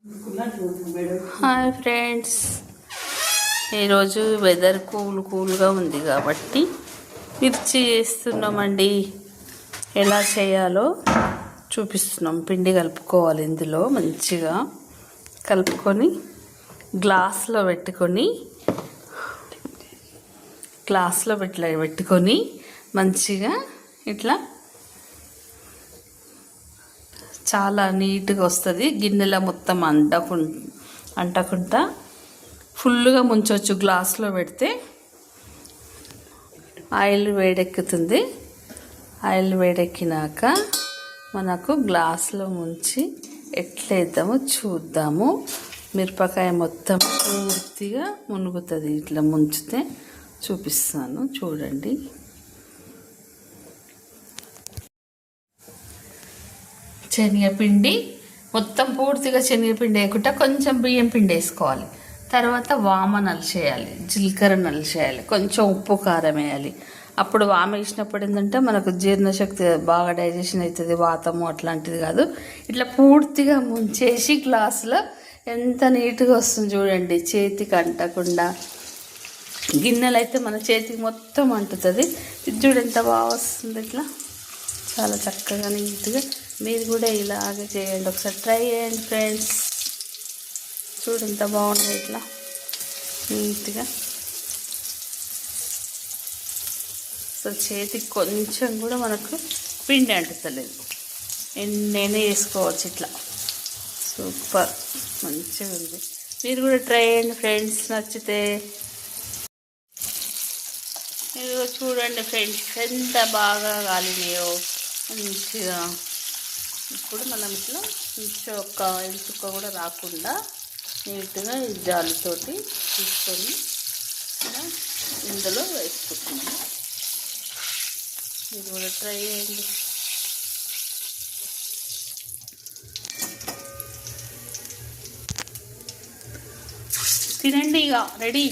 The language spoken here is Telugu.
హాయ్ ఫ్రెండ్స్, ఈరోజు వెదర్ కూల్గా ఉంది కాబట్టి మిర్చి చేస్తున్నామండి. ఎలా చేయాలో చూపిస్తున్నాం. పిండి కలుపుకోవాలి. ఇందులో మంచిగా కలుపుకొని గ్లాస్లో పెట్టుకొని మంచిగా ఇట్లా చాలా నీట్గా వస్తుంది. గిన్నెలో మొత్తం అంటకుండా ఫుల్గా ముంచవచ్చు. గ్లాస్లో పెడితే ఆయిల్ వేడెక్కుతుంది. ఆయిల్ వేడెక్కినాక మనకు గ్లాస్లో ముంచి ఎట్లేద్దామో చూద్దాము. మిరపకాయ మొత్తం పూర్తిగా మునుగుతుంది. ఇట్లా ముంచితే చూపిస్తాను, చూడండి. శనగపిండి మొత్తం పూర్తిగా శనగపిండి వేయకుండా కొంచెం బియ్యం పిండి వేసుకోవాలి. తర్వాత వామ నలిచేయాలి, జీలకర్ర నలిచేయాలి, కొంచెం ఉప్పు కారం వేయాలి. అప్పుడు వామ వేసినప్పుడు ఏంటంటే మనకు జీర్ణశక్తి బాగా డైజెషన్ అవుతుంది. వాతము అట్లాంటిది కాదు. ఇట్లా పూర్తిగా ముంచేసి గ్లాసులో ఎంత నీట్గా వస్తుంది చూడండి. చేతికి అంటకుండా. గిన్నెలు అయితే మన చేతికి మొత్తం అంటుతుంది. ఇది చూడు ఎంత బాగా వస్తుంది. ఇట్లా చాలా చక్కగా నీట్గా. మీరు కూడా ఇలాగే చేయండి, ఒకసారి ట్రై చేయండి ఫ్రెండ్స్. చూడు ఎంత బాగుంది. ఇట్లా నీట్గా అసలు చేతికి కొంచెం కూడా మనకు పిండి అంటుతలేదు. నేనే వేసుకోవచ్చు ఇట్లా. సూపర్, మంచిగా ఉంది. మీరు కూడా ట్రై చేయండి ఫ్రెండ్స్. నచ్చితే మీరు చూడండి ఫ్రెండ్స్ ఎంత బాగా కాలినాయో మంచిగా. ఇప్పుడు మనం ఇట్లా మంచిగా ఒక్క ఎంచుక కూడా రాకుండా నీట్గా ఈ జాలితోటి తీసుకొని ఇందులో వేసుకుంటున్నాము. మీరు కూడా ట్రై చేయండి. తినండి, ఇక రెడీ.